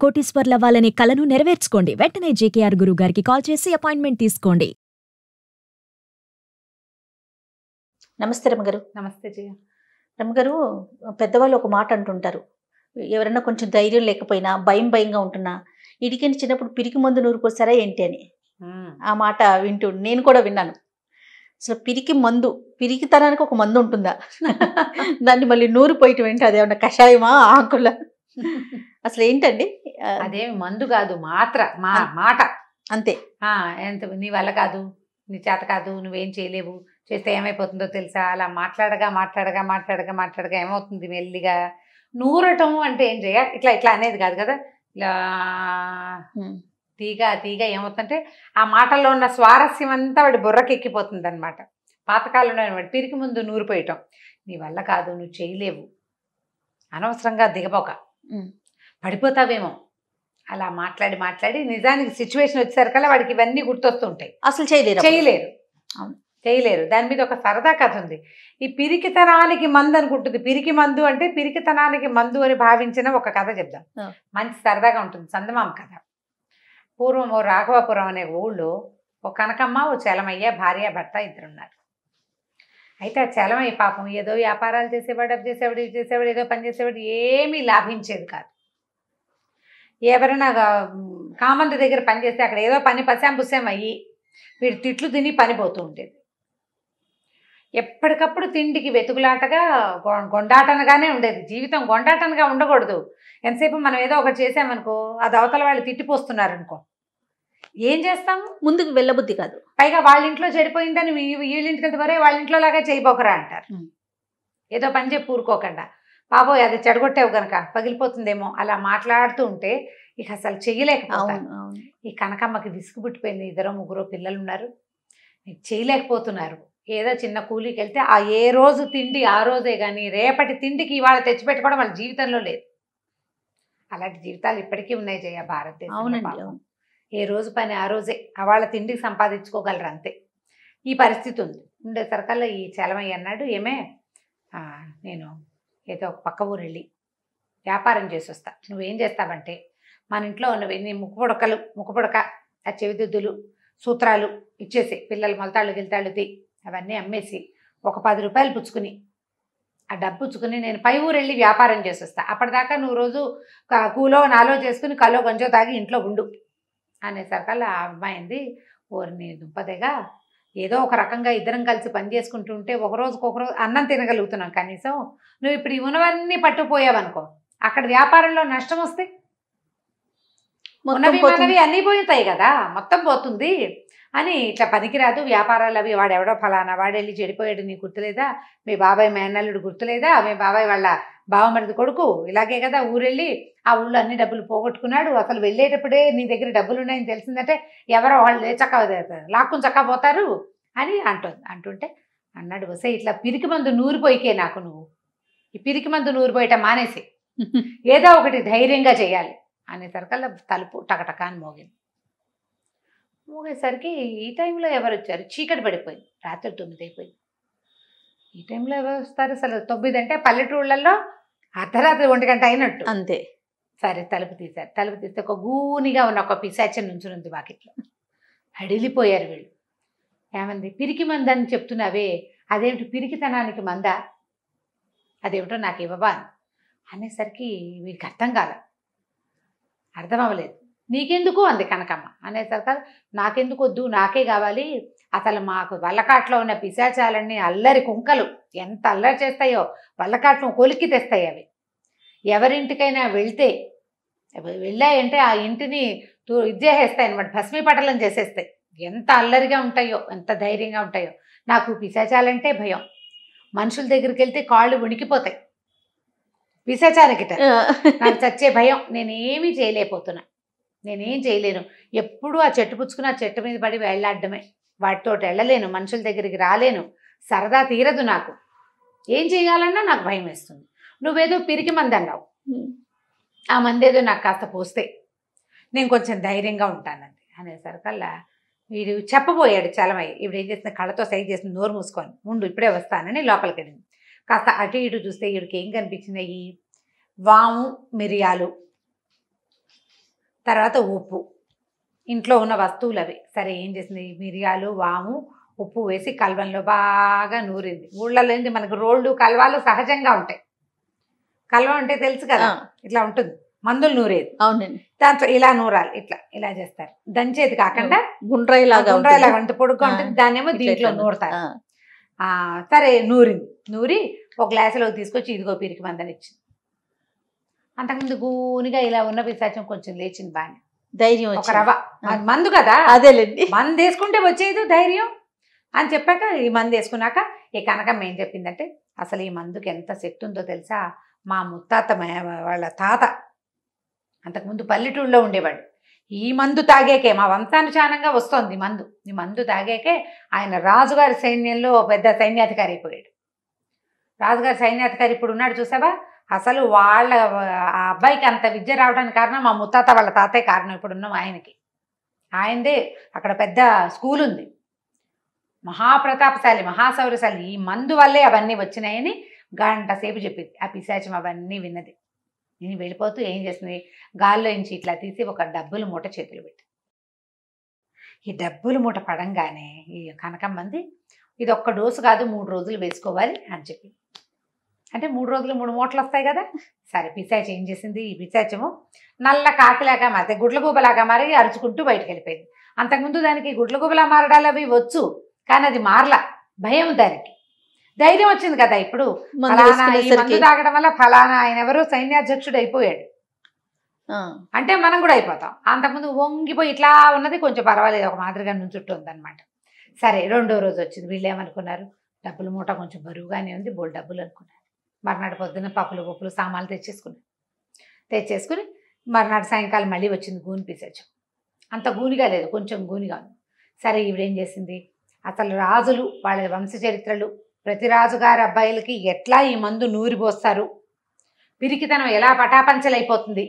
కోటీశ్వర్లవ్వాలనే కలను నెరవేర్చుకోండి. వెంటనే జేకేఆర్ గురువు గారికి కాల్ చేసి అపాయింట్మెంట్ తీసుకోండి. నమస్తే రమ్మగారు. నమస్తే జయ. రమ్మగారు, పెద్దవాళ్ళు ఒక మాట అంటుంటారు, ఎవరైనా కొంచెం ధైర్యం లేకపోయినా భయంగా ఉంటున్నా ఇడికని చిన్నప్పుడు పిరికి మందు నూరు పోసారా ఏంటి అని ఆ మాట వింటూ నేను కూడా విన్నాను. అసలు పిరికి మందు, పిరికితనానికి ఒక మందు ఉంటుందా? దాన్ని మళ్ళీ నూరు పోయటం ఏంటి? అదేమన్నా కషాయమా, ఆకుల? అసలు ఏంటండి? అదేమి మందు కాదు, మాట అంతే. ఎంత నీ వల్ల కాదు, నీ చేత కాదు, నువ్వేం చేయలేవు, చేస్తే ఏమైపోతుందో తెలుసా, అలా మాట్లాడగా ఏమవుతుంది, మెల్లిగా నూరటం అంటే ఏం చేయ, ఇట్లా అనేది కాదు కదా. ఇలా తీగ ఏమవుతుందంటే ఆ మాటల్లో ఉన్న స్వారస్యం అంతా వాడి బుర్రకి ఎక్కిపోతుంది అనమాట. పాతకాలంలో వాడి పిరికి ముందు నూరిపోయటం. నీ వల్ల కాదు, నువ్వు చేయలేవు, అనవసరంగా దిగపోక, పడిపోతావేమో, అలా మాట్లాడి నిజానికి సిచ్యువేషన్ వచ్చేసరికల్లా వాడికి ఇవన్నీ గుర్తొస్తుంటాయి. అసలు చేయలేరు. దాని మీద ఒక సరదా కథ ఉంది. ఈ పిరికితనానికి మందు అనుకుంటుంది. పిరికి మందు అంటే పిరికితనానికి మందు అని భావించిన ఒక కథ చెప్దాం. మంచి సరదాగా ఉంటుంది, చందమామ కథ. పూర్వం ఓ రాఘవాపురం అనే ఊళ్ళో ఓ కనకమ్మ, ఓ చలమయ్య, భార్య భర్త ఇద్దరున్నారు. అయితే ఆ చలమయ్య పాపం ఏదో వ్యాపారాలు చేసేవాడు, అవి చేసేవాడు, ఏదో పని చేసేవాడు, ఏమీ లాభించేది కాదు. ఎవరైనా కామంది దగ్గర పని చేస్తే అక్కడ ఏదో పని పశాంపుశాం అయ్యి వీడు తిట్లు తిని పనిపోతూ ఉండేది. ఎప్పటికప్పుడు తిండికి వెతుకులాటగా గొండాటనగానే ఉండేది. జీవితం గొండాటనగా ఉండకూడదు. ఎంతసేపు మనం ఏదో ఒకటి చేసామనుకో, అది అవతల వాళ్ళు తిట్టిపోస్తున్నారనుకో, ఏం చేస్తాము? ముందుకు వెళ్ళబుద్ధి కాదు. పైగా వాళ్ళ ఇంట్లో చెడిపోయిందని వీళ్ళింటికి వెళ్తే వరే వాళ్ళ ఇంట్లో లాగా చేయబోకరా అంటారు. ఏదో పని చెప్పి ఊరుకోకుండా, బాబోయ్ అది చెడగొట్టావు కనుక పగిలిపోతుందేమో, అలా మాట్లాడుతూ ఉంటే ఇక అసలు చెయ్యలేకపోతాను. ఈ కనకమ్మకి విసుగు పుట్టిపోయింది. 2-3 పిల్లలు ఉన్నారు, చేయలేకపోతున్నారు. ఏదో చిన్న కూలీకి వెళ్తే ఆ ఏ రోజు తిండి ఆ రోజే, కానీ రేపటి తిండికి ఇవాళ తెచ్చిపెట్టుకోవడం వాళ్ళ జీవితంలో లేదు. అలాంటి జీవితాలు ఇప్పటికీ ఉన్నాయి జయ భారతదేశంలో. ఏ రోజు పని ఆ రోజే, వాళ్ళ తిండికి సంపాదించుకోగలరు అంతే. ఈ పరిస్థితి ఉండేసరికల్లా ఈ చలమయ్య అన్నాడు, ఏమే నేను ఏదో ఒక పక్క ఊరు వెళ్ళి వ్యాపారం చేసి వస్తా, నువ్వేం చేస్తావంటే మన ఇంట్లో ఉన్నవి ముక్కుపుడక, ఆ చెవిదిద్దులు, సూత్రాలు ఇచ్చేసి, పిల్లలు మొలతాళ్ళు గిల్తాళ్ళు అవన్నీ అమ్మేసి ఒక 10 రూపాయలు పుచ్చుకుని, ఆ డబ్బు పుచ్చుకుని నేను పై ఊరు వెళ్ళి వ్యాపారం చేసి వస్తా. అప్పటిదాకా నువ్వు రోజు కూలో నాలో చేసుకుని కల్లో కొంచెం తాగి ఇంట్లో ఉండు అనేసరికల్లా ఆ అమ్మాయింది, ఓరిని దుంపదేగా, ఏదో ఒక రకంగా ఇద్దరం కలిసి పని చేసుకుంటూ ఉంటే ఒకరోజు అన్నం తినగలుగుతున్నాం కనీసం. నువ్వు ఇప్పుడు ఉన్నవన్నీ పట్టుకుపోయావనుకో, అక్కడ వ్యాపారంలో నష్టం వస్తే ఉన్నవి మనవి అన్నీ పోతాయి కదా, మొత్తం పోతుంది అని. ఇట్లా పనికిరాదు వ్యాపారాలు అవి, వాడెవడో ఫలానా వాడు వెళ్ళి చెడిపోయాడు, నీకు గుర్తులేదా, మీ బాబాయ్ మేనల్లుడు గుర్తులేదా, మీ బాబాయ్ వాళ్ళ బావమరిది కొడుకు ఇలాగే కదా ఊరెళ్ళి ఆ ఊళ్ళో అన్ని డబ్బులు పోగొట్టుకున్నాడు, అసలు వెళ్ళేటప్పుడే నీ దగ్గర డబ్బులు ఉన్నాయని తెలిసిందంటే ఎవరో వాళ్ళు లాక్కుని చక్క పోతారు అని అంటుంటే అన్నాడు, వస్తే ఇట్లా పిరికి మందు నూరిపోయికే నాకు, నువ్వు ఈ పిరికి మందు నూరిపోయటం మానేసి ఏదో ఒకటి ధైర్యంగా చేయాలి అనేసరికల్లా తలుపు టకటకా అని మోగేసరికి ఈ టైంలో ఎవరు వచ్చారు? చీకటి పడిపోయింది, రాత్రి 9 అయిపోయింది. ఈ టైంలో ఎవరు వస్తారు? అసలు 9 అంటే పల్లెటూళ్ళల్లో అర్ధరాత్రి 1 గంట అయినట్టు అంతే. సరే తలుపు తీశారు. తలుపు తీస్తే ఒక గూనిగా ఉన్న ఒక పిశాచం నుంచునుంది వాకిట్లో. హడిలిపోయారు వీళ్ళు. ఏమంది? పిరికి మంద అని చెప్తున్నావే, అదేమిటి పిరికితనానికి మందా? అదేమిటో నాకు ఇవ్వవా అనేసరికి వీడికి అర్థం అవ్వలేదు. నీకెందుకు అంది కనకమ్మ. అనేసరికి నాకెందుకు వద్దు, నాకే కావాలి. అసలు మాకు వల్లకాట్లో ఉన్న పిశాచాలన్నీ అల్లరి కుంకలు, ఎంత అల్లరి చేస్తాయో, వల్లకాట్ను కొలిక్కి తెస్తాయి అవి. ఎవరింటికైనా వెళ్ళాయంటే ఆ ఇంటిని ఇది చేసేస్తాయి అనమాట, భస్మీపటలం చేసేస్తాయి. ఎంత అల్లరిగా ఉంటాయో, ఎంత ధైర్యంగా ఉంటాయో. నాకు పిశాచాలంటే భయం. మనుషుల దగ్గరికి వెళ్తే కాళ్ళు వణికిపోతాయి. పిశాచాలకిట నాకు చచ్చే భయం. నేనేమీ చేయలేకపోతున్నా, నేనేం చేయలేను. ఎప్పుడూ ఆ చెట్టు పుచ్చుకుని ఆ చెట్టు మీద పడి వెళ్ళాడమే, వాటితో వెళ్ళలేను, మనుషుల దగ్గరికి రాలేను, సరదా తీరదు నాకు. ఏం చేయాలన్నా నాకు భయం వేస్తుంది. నువ్వేదో పిరికి మంది అన్నావు, ఆ మంది ఏదో నాకు కాస్త పోస్తే నేను కొంచెం ధైర్యంగా ఉంటానండి అనేసరికల్లా వీడు చెప్పబోయాడు చలమయ్య. ఇప్పుడు ఏం చేస్తుంది, కళ్ళతో సైజ్ చేసింది, నోరు మూసుకొని ఉండు ఇప్పుడే వస్తానని లోపలికి వెళ్ళింది. కాస్త అటు ఇటు చూస్తే వీడికి ఏం కనిపించినాయి? వాము, మిరియాలు, తర్వాత ఉప్పు, ఇంట్లో ఉన్న వస్తువులు అవి. సరే ఏం చేసింది, మిరియాలు వాము ఉప్పు వేసి కల్వంలో బాగా నూరింది. ఊళ్ళలో ఏంది మనకు రోళ్ళు కల్వాలు సహజంగా ఉంటాయి. కల్వ అంటే తెలుసు కదా, ఇట్లా ఉంటుంది, మందులు నూరేది. అవునండి. దాంతో ఇలా నూరాలి, ఇట్లా ఇలా చేస్తారు. దంచేది కాకుండా గుండ్రాయిలాగా అంత పొడుగ్గా ఉంటుంది, దాన్ని ఏమో దీంట్లో నూరుతారు. సరే నూరింది. నూరి ఒక గ్లాసులో తీసుకొచ్చి ఇదిగో పిరికి మందని ఇచ్చింది. అంతకుముందు గూనిగా ఇలా ఉన్న పిశాచం కొంచెం లేచింది, బాగా ధైర్యం, ఒక రవ. మందు కదా, అదేలేండి, మందు వేసుకుంటే వచ్చేది ధైర్యం అని చెప్పాక ఈ మందు వేసుకున్నాక ఈ కనకమ్మ ఏం చెప్పిందంటే, అసలు ఈ మందుకి ఎంత శక్తి ఉందో తెలుసా, మా ముత్తాత వాళ్ళ తాత అంతకుముందు పల్లెటూళ్ళలో ఉండేవాడు. ఈ మందు తాగేకే మా వంశానుచానంగా వస్తోంది మందు. ఈ మందు తాగేకే ఆయన రాజుగారి సైన్యంలో పెద్ద సైన్యాధికారి అయిపోయాడు. రాజుగారి సైన్యాధికారి ఇప్పుడు ఉన్నాడు చూసావా, అసలు వాళ్ళ ఆ అబ్బాయికి అంత విద్య రావడానికి కారణం మా ముత్తాత వాళ్ళ తాతయ్య కారణం. ఇప్పుడున్న ఆయనకి, ఆయనదే అక్కడ పెద్ద స్కూల్ ఉంది, మహాప్రతాపశాలి మహాశౌర్యశాలి. ఈ మందు వల్లే అవన్నీ వచ్చినాయని గంట సేపు చెప్పింది. ఆ పిశాచం అవన్నీ విన్నది. నేను వెళ్ళిపోతూ ఏం చేసింది, గాల్లో నుంచి ఇట్లా తీసి ఒక డబ్బుల మూట చేతులు పెట్టి, ఈ డబ్బుల మూట పడంగానే ఈ కనకమ్మంది, ఇది ఒక్క డోసు కాదు 3 రోజులు వేసుకోవాలి అని చెప్పి. అంటే 3 రోజులు 3 మూటలు వస్తాయి కదా. సరే పిశాచం ఏం చేసింది, ఈ పిశాచము నల్ల కాకిలాగా మారితే గుడ్లగూబలాగా మారి అరుచుకుంటూ బయటకు వెళ్ళిపోయింది. అంతకుముందు దానికి గుడ్లగూబలా మారడాలు అవి వచ్చు, కానీ అది మారలా. భయం, దానికి ధైర్యం వచ్చింది కదా. ఇప్పుడు ఫలానా ఈ మందు తాగడం వల్ల ఫలానా ఆయన ఎవరో సైన్యాధ్యక్షుడు అయిపోయాడు అంటే మనం కూడా అయిపోతాం. అంతకుముందు వంగిపోయి ఇట్లా ఉన్నది కొంచెం పర్వాలేదు, ఒక మాదిరిగా నుంచుట్టు ఉందన్నమాట. సరే 2వ రోజు వచ్చింది. వీళ్ళు ఏమనుకున్నారు, డబ్బుల మూట కొంచెం బరువుగానే ఉంది, బోల్ డబ్బులు అనుకున్నారు. మర్నాడు పొద్దున్న పప్పులు సామాన్లు తెచ్చేసుకుని మర్నాడు సాయంకాలం మళ్ళీ వచ్చింది గూని పిశాచం. అంత గూనిగా లేదు, కొంచెం గూనిగా ఉంది. సరే ఈవిడేం చేసింది, అసలు రాజులు వాళ్ళ వంశచరిత్రలు, ప్రతి రాజుగారి అబ్బాయిలకి ఎట్లా ఈ మందు నూరిపోస్తారు, పిరికితనం ఎలా పటాపంచలైపోతుంది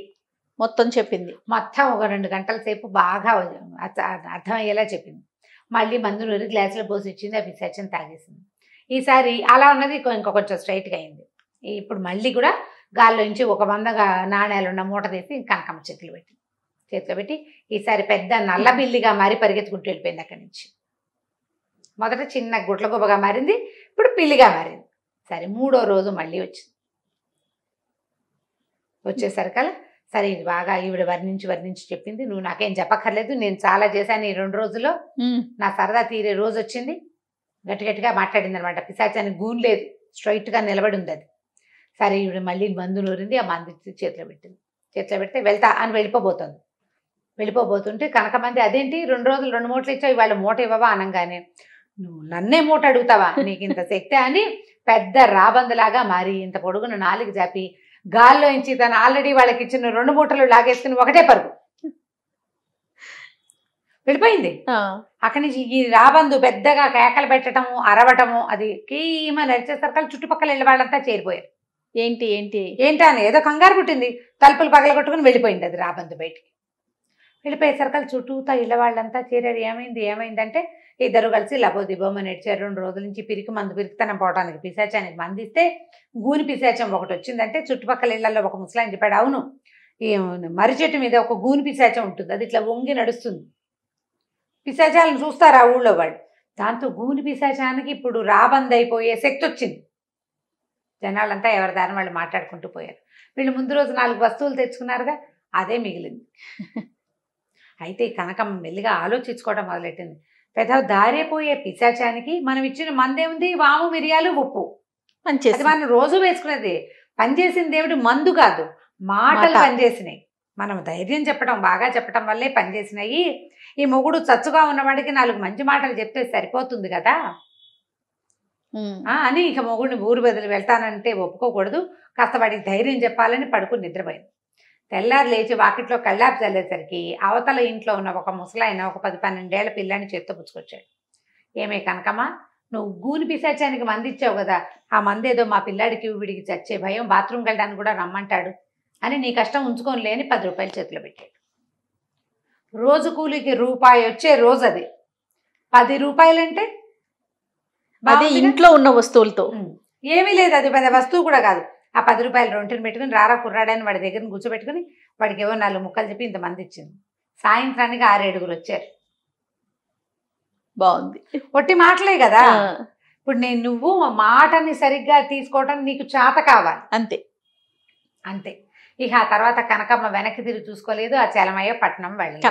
మొత్తం చెప్పింది. మొత్తం ఒక 2 గంటల సేపు బాగా అర్థమయ్యేలా చెప్పింది. మళ్ళీ మందు నూరి గ్లాసులో పోసి ఇచ్చింది. ఆ పిశాచం తాగేసింది. ఈసారి అలా ఉన్నది ఇంకా కొంచెం స్ట్రైట్గా అయింది. ఇప్పుడు మళ్ళీ కూడా గాల్లో నుంచి ఒక 100 నాణ్యాలు ఉన్న మూట తీసి కనకమ్మ చేతిలో పెట్టి ఈసారి పెద్ద నల్ల బిల్లిగా మారి పరిగెత్తుకుంటూ వెళ్ళిపోయింది అక్కడి నుంచి. మొదట చిన్న గుట్లగొబ్బగా మారింది, ఇప్పుడు పిల్లిగా మారింది. సరే 3వ రోజు మళ్ళీ వచ్చేసరికల్లా సరే ఇది బాగా ఈవిడ వర్ణించి చెప్పింది. నువ్వు నాకేం చెప్పక్కర్లేదు, నేను చాలా చేశాను ఈ 2 రోజుల్లో, నా సరదా తీరే రోజు వచ్చింది. గట్టిగా మాట్లాడింది అనమాట. పిశాచానికి గూన్ లేదు, స్ట్రైట్గా నిలబడి ఉంది అది. సరే ఈవిడ మళ్ళీ మందు నూరింది, ఆ మందు చేతిలో పెడితే వెళ్తా అని వెళ్ళిపోబోతుంటే కనకమంది అదేంటి 2 రోజులు 2 మూటలు ఇచ్చావు, ఇవాళ మూట ఇవ్వవా అనగానే, నువ్వు నన్నే మూట అడుగుతావా, నీకు ఇంత శక్తి అని పెద్ద రాబందులాగా మారి ఇంత పొడుగున 4 జాపి గాల్లో ఇంచి తను ఆల్రెడీ వాళ్ళకి ఇచ్చిన 2 మూటలు లాగేసుకుని ఒకటే పరుగు వెళ్ళిపోయింది. అక్కడి నుంచి ఈ రాబందు పెద్దగా కేకలు పెట్టడము, అరవటము, అది కీమ నడిచేసరికి చుట్టుపక్కల వెళ్ళే వాళ్ళంతా చేరిపోయారు. ఏంటి అని ఏదో కంగారు పుట్టింది. తలుపులు పగలగొట్టుకుని వెళ్ళిపోయింది అది రాబందు. బయటికి వెళ్ళిపోయేసరికి చుట్టూతా ఇళ్ళ వాళ్ళంతా చేరారు. ఏమైందంటే ఇద్దరు కలిసి లబోదిబోమని నడిచారు. 2 రోజుల నుంచి పిరికితనం పోవడానికి పిశాచానికి మందిస్తే గూని పిశాచం ఒకటి వచ్చిందంటే చుట్టుపక్కల ఇళ్లలో ఒక ముసలాయన చెప్పాడు, అవును ఈ మర్రి చెట్టు మీద ఒక గూని పిశాచం ఉంటుంది, అది ఇట్లా వంగి నడుస్తుంది, పిశాచాలను చూస్తారు ఆ ఊళ్ళో వాళ్ళు. దాంతో గూని పిశాచానికి ఇప్పుడు రాబందైపోయే శక్తి వచ్చింది. జనాలంతా ఎవరి దాని వాళ్ళు మాట్లాడుకుంటూ పోయారు. వీళ్ళు ముందు రోజు 4 వస్తువులు తెచ్చుకున్నారుగా, అదే మిగిలింది. అయితే కనకమ్మ మెల్లిగా ఆలోచించుకోవడం మొదలెట్టింది. పెద్ద దారిపోయే పిశాచానికి మనం ఇచ్చిన మందే ఉంది, వాము మిరియాలు ఉప్పు, అది మనం రోజు వేసుకునేది. పనిచేసింది ఏమిటి, మందు కాదు, మాటలు పనిచేసినాయి. మనం ధైర్యం చెప్పడం, బాగా చెప్పడం వల్లే పనిచేసినాయి. ఈ మొగుడు చచ్చుగా ఉన్నవాడికి 4 మంచి మాటలు చెప్తే సరిపోతుంది కదా అని ఇక మొగుడిని ఊరు బదులు వెళ్తానంటే ఒప్పుకోకూడదు, కాస్త వాడికి ధైర్యం చెప్పాలని పడుకుని నిద్రపోయింది. తెల్లారు లేచి వాకిట్లో కళ్ళాపి చల్లేసరికి అవతల ఇంట్లో ఉన్న ఒక ముసలాయన ఒక 10-12 ఏళ్ల పిల్లాన్ని చేత్తో పుచ్చుకొచ్చాడు. ఏమే కనకమ్మ, నువ్వు గూని పిశాచానికి మందిచ్చావు కదా, ఆ మందేదో మా పిల్లాడికి వీడికి చచ్చే భయం, బాత్రూమ్కి వెళ్ళడానికి కూడా రమ్మంటాడు అని నీ కష్టం ఉంచుకొని లేని 10 రూపాయలు చేతిలో పెట్టాడు. రోజు కూలికి రూపాయి వచ్చే రోజు అది. 10 రూపాయలంటే అదే ఇంట్లో ఉన్న వస్తువులతో ఏమీ లేదు, అది పెద్ద వస్తువు కూడా కాదు. ఆ 10 రూపాయలు రొంటిని పెట్టుకుని రారా కుర్రాడని వాడి దగ్గర కూర్చోబెట్టుకుని వాడికి ఏవో 4 ముక్కలు చెప్పి ఇంతమంది ఇచ్చింది. సాయంత్రానికి 6-7 వచ్చారు. బాగుంది. ఒట్టి మాటలే కదా. ఇప్పుడు నువ్వు మాటని సరిగ్గా తీసుకోవటం నీకు చేత కావాలి అంతే అంతే. ఇక ఆ తర్వాత కనకమ్మ వెనక్కి తిరిగి చూసుకోలేదు. ఆ చలమయ్య పట్నం వెళ్ళి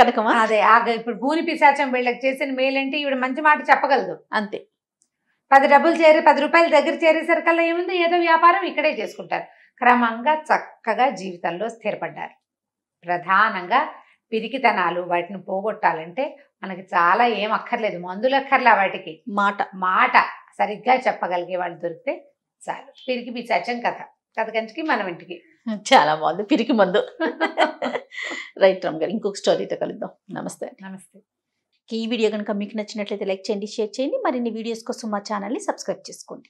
కనకమా అదే ఇప్పుడు గూని పిశాచం వీళ్ళకి చేసిన మేలంటే ఈవిడ మంచి మాట చెప్పగలదు అంతే. 10 రూపాయలు దగ్గర చేరేసరికల్లా ఏముంది, ఏదో వ్యాపారం ఇక్కడే చేసుకుంటారు. క్రమంగా చక్కగా జీవితంలో స్థిరపడ్డారు. ప్రధానంగా పిరికితనాలు వాటిని పోగొట్టాలంటే మనకి చాలా ఏం అక్కర్లేదు, మందులు అక్కర్లా. వాటికి మాట సరిగ్గా చెప్పగలిగే వాళ్ళు దొరికితే చాలు. పిరికి పిశాచం కథ కంచికి మనం ఇంటికి. చాలా బాగుంది. పిరికి మందు. రైట్ రామ్ గారు, ఇంకొక స్టోరీతో కలుద్దాం. నమస్తే. నమస్తే. ఈ వీడియో కనుక మీకు నచ్చినట్లయితే లైక్ చేయండి, షేర్ చేయండి. మరిన్ని వీడియోస్ కోసం మా ఛానల్ని సబ్స్క్రైబ్ చేసుకోండి.